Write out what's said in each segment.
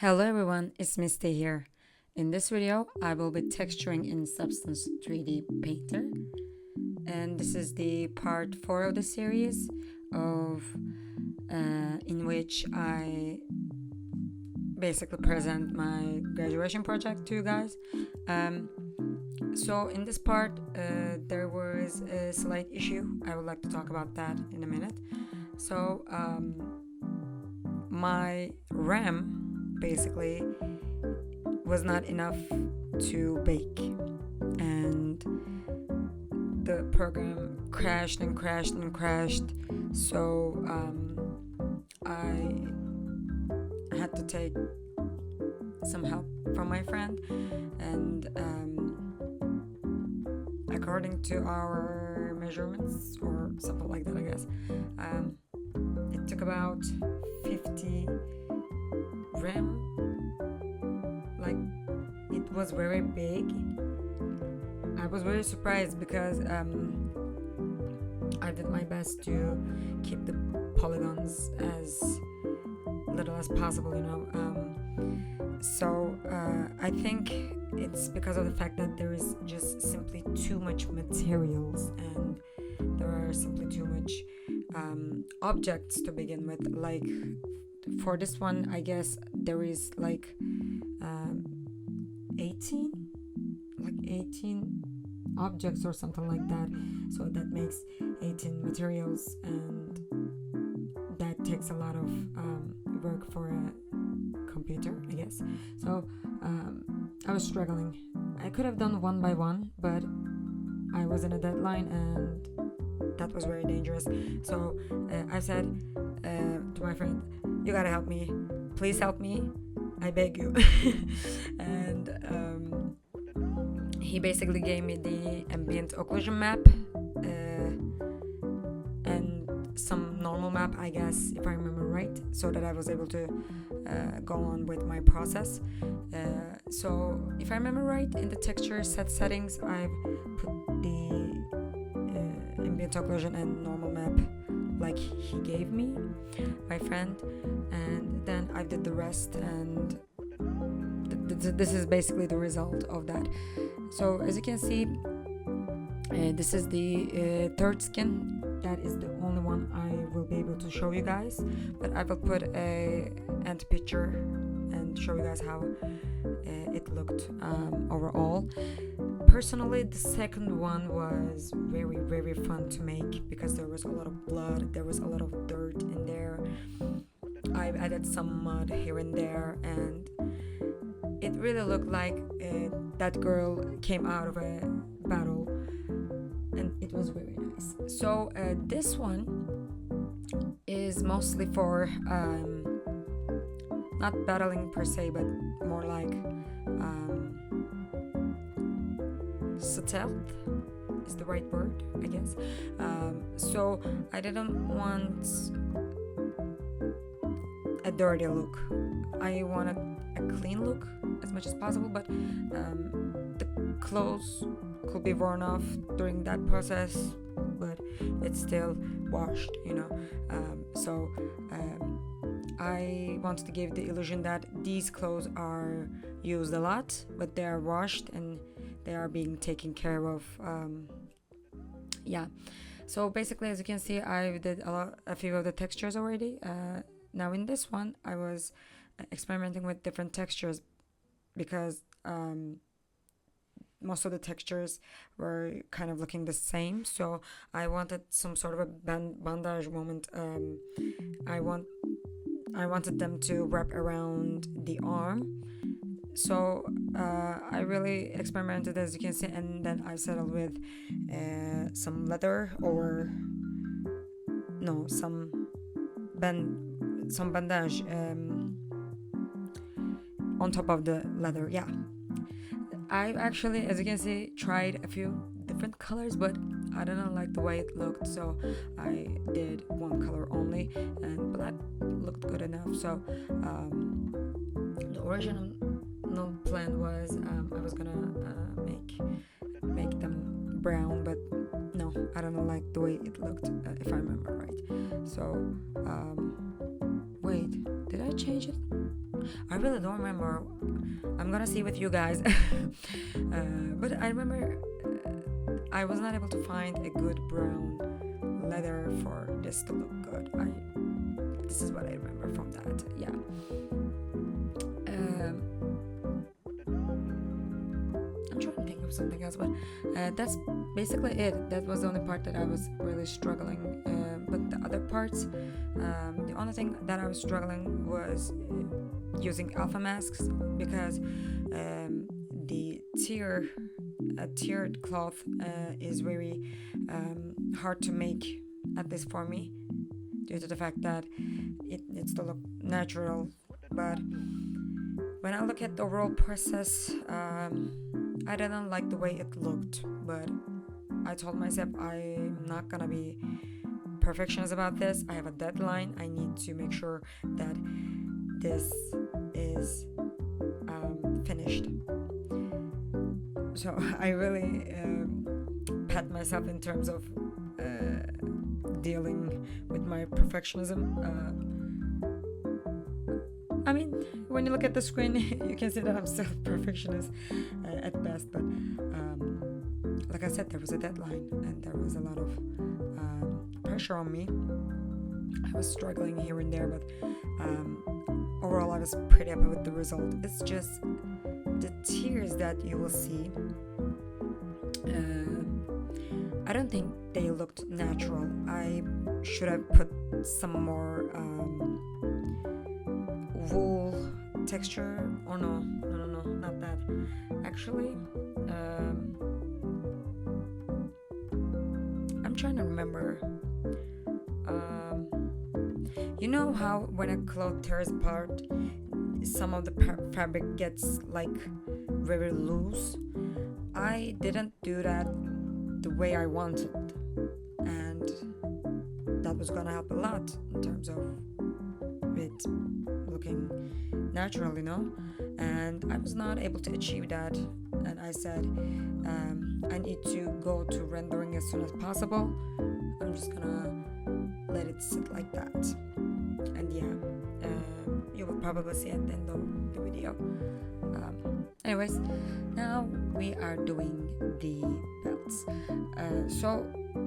Hello everyone, it's Misty here. In this video, I will be texturing in Substance 3D Painter, and this is the part 4 of the series of in which I basically present my graduation project to you guys. So in this part, there was a slight issue. I would like to talk about that in a minute. So my RAM basically was not enough to bake, and the program crashed and crashed and crashed. So I had to take some help from my friend, and according to our measurements or something like that, I guess, it took about 50 RAM. Like, it was very big. I was very surprised because I did my best to keep the polygons as little as possible, so I think it's because of the fact that there is just simply too much materials, and there are simply too much objects to begin with. Like, for this one, I guess there is like 18 objects or something like that. So that makes 18 materials, and that takes a lot of work for a computer, I guess. So I was struggling. I could have done one by one, but I was in a deadline, and that was very dangerous. So I said to my friend, "You gotta help me. Please help me. I beg you." And he basically gave me the ambient occlusion map and some normal map, I guess, if I remember right, so that I was able to go on with my process. So if I remember right, in the texture settings, I've put the ambient occlusion and normal map like he gave me, my friend, and then I did the rest, and this is basically the result of that. So as you can see, this is the third skin. That is the only one I will be able to show you guys, but I will put a end picture and show you guys how it looked overall. Personally, the second one was very, very fun to make because there was a lot of blood, there was a lot of dirt in there. I added some mud here and there, and it really looked like that girl came out of a battle, and it was very nice. So this one is mostly for not battling per se, but more like stealth is the right word, I guess. So I didn't want a dirty look. I wanted a clean look as much as possible, but the clothes could be worn off during that process, but it's still washed, so I wanted to give the illusion that these clothes are used a lot, but they are washed and they are being taken care of. So basically, as you can see, I did a few of the textures already. Now in this one, I was experimenting with different textures because most of the textures were kind of looking the same. So I wanted some sort of a bandage moment. I wanted them to wrap around the arm. So I really experimented, as you can see, and then I settled with some leather some bandage on top of the leather. I actually, as you can see, tried a few different colors, but I didn't like the way it looked, so I did one color only, and black looked good enough. So the original plan was I was gonna make them brown, but no, I don't like the way it looked, if I remember right. So wait, did I change it? I really don't remember. I'm gonna see with you guys. But I remember I was not able to find a good brown leather for this to look good. This is what I remember from that. Yeah. I'm trying to think of something else, but that's basically it. That was the only part that I was really struggling. But the other parts, the only thing that I was struggling was using alpha masks, because a tiered cloth is very hard to make, at least for me, due to the fact that it needs to look natural. But when I look at the overall process, I didn't like the way it looked, but I told myself I'm not gonna be perfectionist about this. I have a deadline. I need to make sure that this is finished. So I really pat myself in terms of dealing with my perfectionism. I mean, when you look at the screen, you can see that I'm still a perfectionist at best, but like I said, there was a deadline and there was a lot of pressure on me. I was struggling here and there, but overall I was pretty happy with the result. It's just the tears that you will see. I don't think they looked natural. I should have put some more wool texture, or no, not that. Actually, I'm trying to remember. You know how when a cloth tears apart, some of the fabric gets like very loose? I didn't do that the way I wanted, and that was gonna help a lot in terms of it looking natural, and I was not able to achieve that, and I said I need to go to rendering as soon as possible. I'm just gonna let it sit like that, and yeah, you will probably see at the end of the video. Anyways, now we are doing the belts. So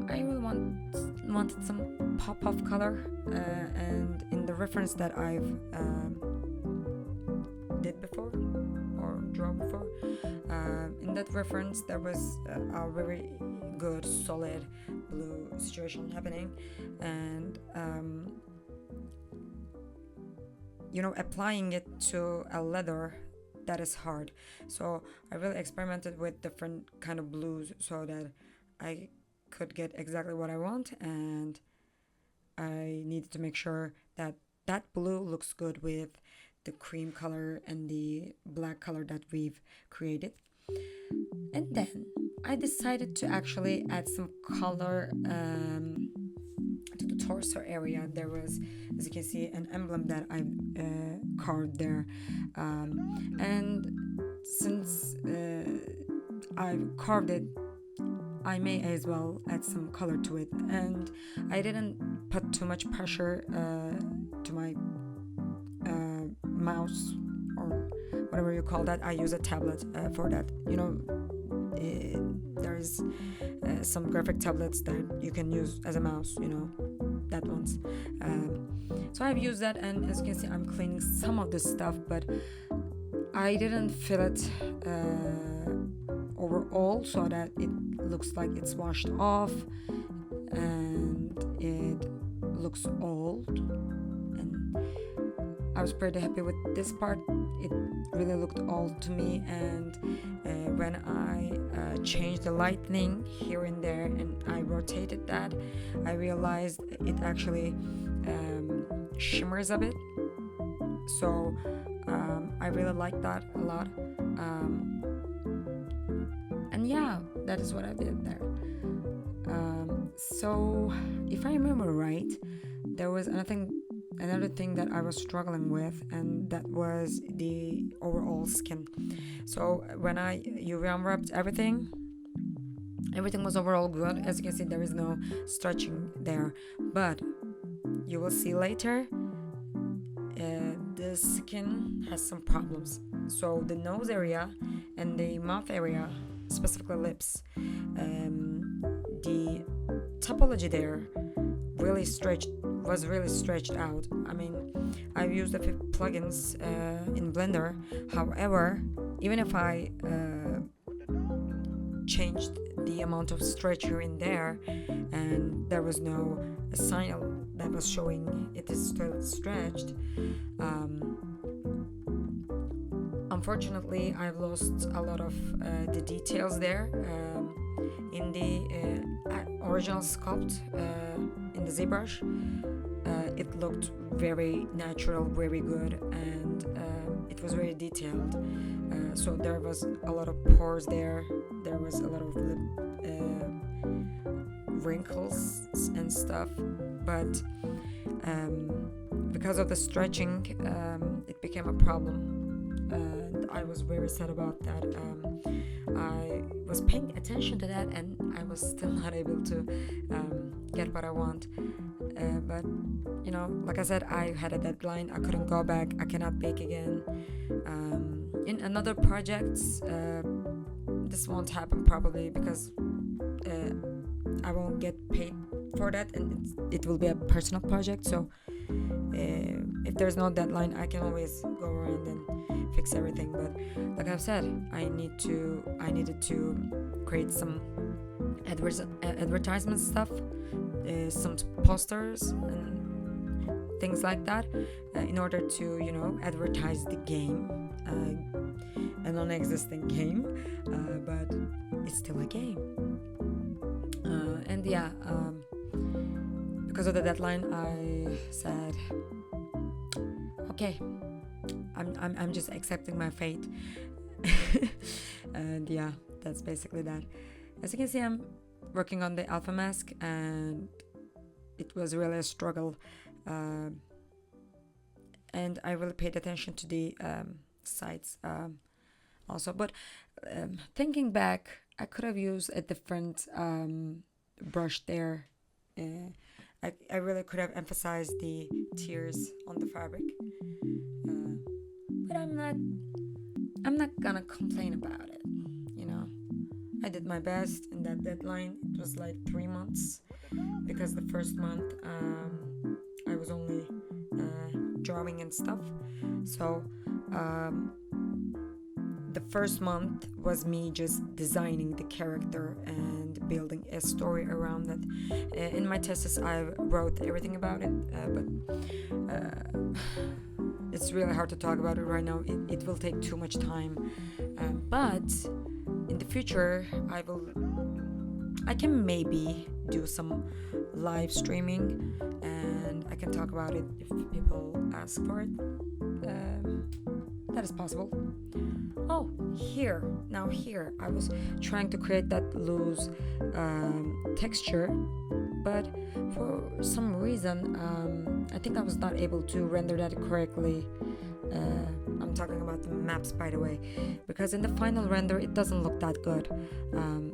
I really wanted some pop-off color, and in the reference that I've did before or draw before, in that reference there was a very good solid blue situation happening, and applying it to a leather, that is hard. So I really experimented with different kind of blues so that I could get exactly what I want, and I needed to make sure that that blue looks good with the cream color and the black color that we've created. And then I decided to actually add some color to the torso area. There was, as you can see, an emblem that I carved there, and since I've carved it, I may as well add some color to it, and I didn't put too much pressure to my mouse, or whatever you call that. I use a tablet for that. There's some graphic tablets that you can use as a mouse, that ones. So I've used that, and as you can see, I'm cleaning some of this stuff, but I didn't fill it overall so that it looks like it's washed off and it looks old. And I was pretty happy with this part. It really looked old to me, and when I changed the lighting here and there and I rotated that, I realized it actually shimmers a bit. So I really like that a lot, and yeah, that is what I did there. So if I remember right, there was another thing that I was struggling with, and that was the overall skin. So when I UV unwrapped everything was overall good. As you can see, there is no stretching there, but you will see later the skin has some problems. So the nose area and the mouth area, specifically lips, the topology there was really stretched out. I mean, I've used a few plugins in Blender. However, even if I changed the amount of stretch here in there, and there was no signal that was showing it is still stretched. Unfortunately, I've lost a lot of the details there in the original sculpt in the ZBrush. It looked very natural, very good, and it was very detailed. So there was a lot of pores there. There was a lot of lip wrinkles and stuff. But because of the stretching, it became a problem. And I was very sad about that. I was paying attention to that, and I was still not able to get what I want. But you know, like I said, I had a deadline. I couldn't go back. I cannot bake again. In another projects, this won't happen probably because I won't get paid for that, and it will be a personal project. So if there's no deadline, I can always go around and fix everything. But like I've said, I needed to create some advertisement stuff, some posters and things like that, in order to, you know, advertise the game, a non-existing game, but it's still a game. And yeah, because of the deadline, I said, okay, I'm just accepting my fate. And yeah, that's basically that. As you can see, I'm working on the alpha mask, and it was really a struggle. And I really paid attention to the sides also. But thinking back, I could have used a different brush there. I really could have emphasized the tears on the fabric. But I'm not gonna complain about it, you know. I did my best in that deadline. It was like 3 months, because the first month I was only drawing and stuff. So the first month was me just designing the character and building a story around it. In my thesis, I wrote everything about it, but it's really hard to talk about it right now. It will take too much time. But in the future, I can maybe do some live streaming, and I can talk about it if people ask for it. That is possible. Oh, here I was trying to create that loose texture, but for some reason I think I was not able to render that correctly. I'm talking about the maps, by the way, because in the final render it doesn't look that good.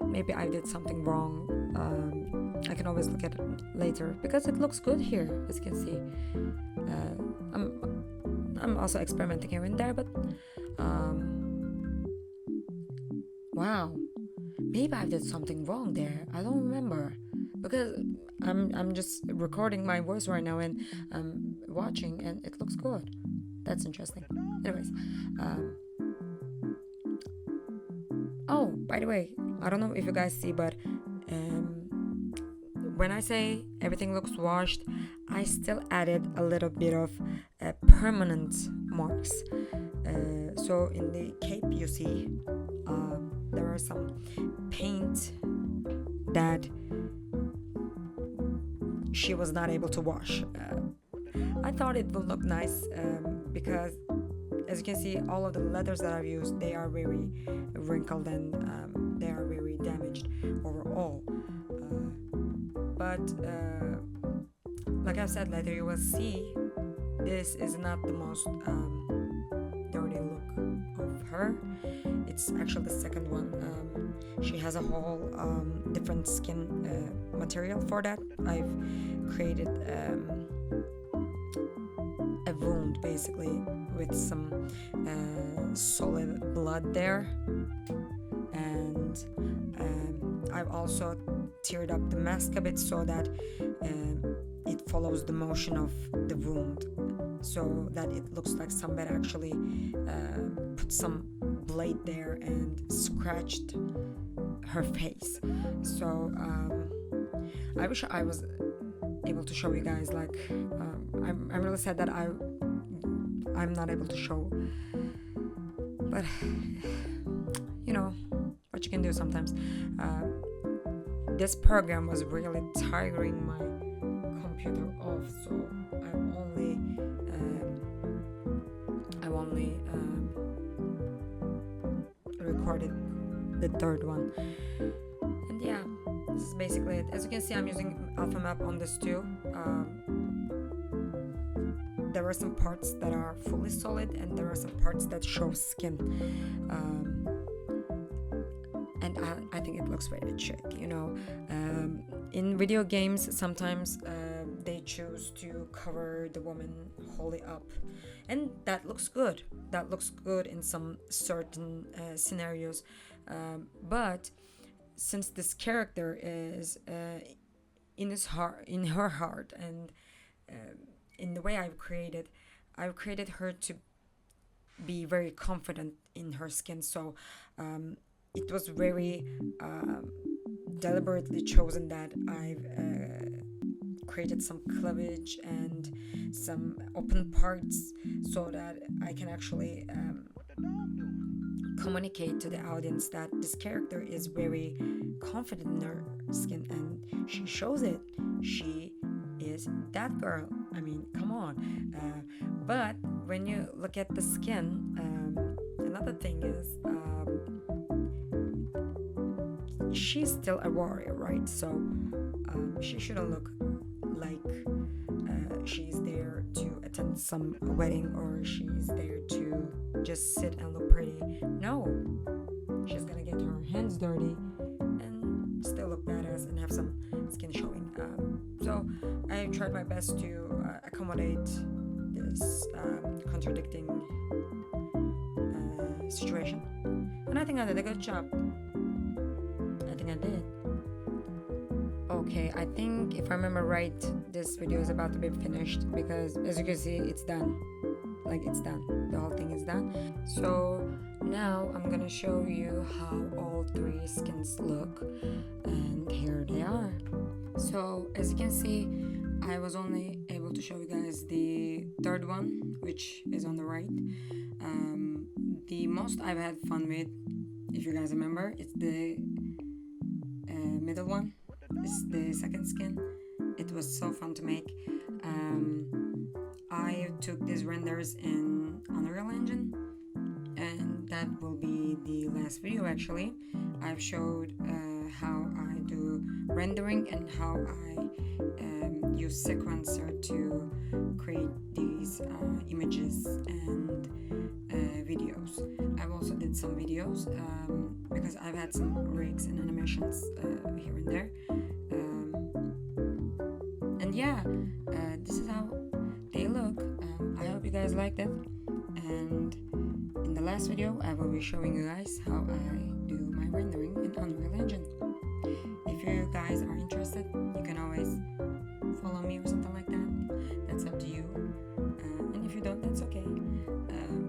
Maybe I did something wrong. I can always look at it later, because it looks good here, as you can see. I'm also experimenting here and there, but wow, maybe I did something wrong there. I don't remember, because I'm just recording my voice right now and I'm watching, and it looks good. That's interesting. Anyways, oh, by the way, I don't know if you guys see, but when I say everything looks washed, I still added a little bit of permanent marks. So in the cape, you see there are some paint that she was not able to wash. I thought it would look nice, because as you can see, all of the letters that I've used, they are very wrinkled and they are very damaged overall. But like I said, later you will see this is not the most dirty look of her. It's actually the second one. She has a whole different skin material for that. I've created a wound basically with some solid blood there. And I've also teared up the mask a bit so that it follows the motion of the wound, so that it looks like somebody actually put some blade there and scratched her face. So I wish I was able to show you guys, like I'm really sad that I'm not able to show, but you know what you can do sometimes. This program was really tiring my computer off, so I've only recorded the third one. And yeah, this is basically it. As you can see, I'm using alpha map on this too. There are some parts that are fully solid and there are some parts that show skin, and I think it looks very chic, you know. In video games sometimes they choose to cover the woman wholly up, and that looks good in some certain scenarios, but since this character is in her heart, and in the way I've created her to be very confident in her skin. So it was very deliberately chosen that I've created some cleavage and some open parts so that I can actually communicate to the audience that this character is very confident in her skin, and she shows it. She is that girl. I mean, come on. But when you look at the skin, another thing is she's still a warrior, right? So she shouldn't look like she's there to attend some wedding, or she's there to just sit and look pretty. No, she's gonna get her hands dirty and still look badass and have some skin showing. So I tried my best to accommodate this contradicting situation, and I think I did a good job. I did. Okay, I think if I remember right, this video is about to be finished, because as you can see, it's done. Like, it's done. The whole thing is done. So now I'm gonna show you how all three skins look, and here they are. So as you can see, I was only able to show you guys the third one, which is on the right. The most I've had fun with, if you guys remember, it's the middle one. It's the second skin. It was so fun to make. I took these renders in Unreal Engine, and that will be the last video. Actually, I've showed how I do rendering and how I use sequencer to create these images and videos. I've also did some videos because I've had some rigs and animations here and there, and yeah, this is how they look. I hope you guys liked it, and in the last video I will be showing you guys how I do my rendering in Unreal Engine. If you guys are interested, you can always follow me or something like that. That's up to you, and if you don't, that's okay.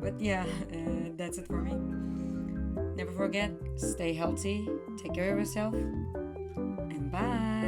But yeah, that's it for me. Never forget, stay healthy, take care of yourself, and bye.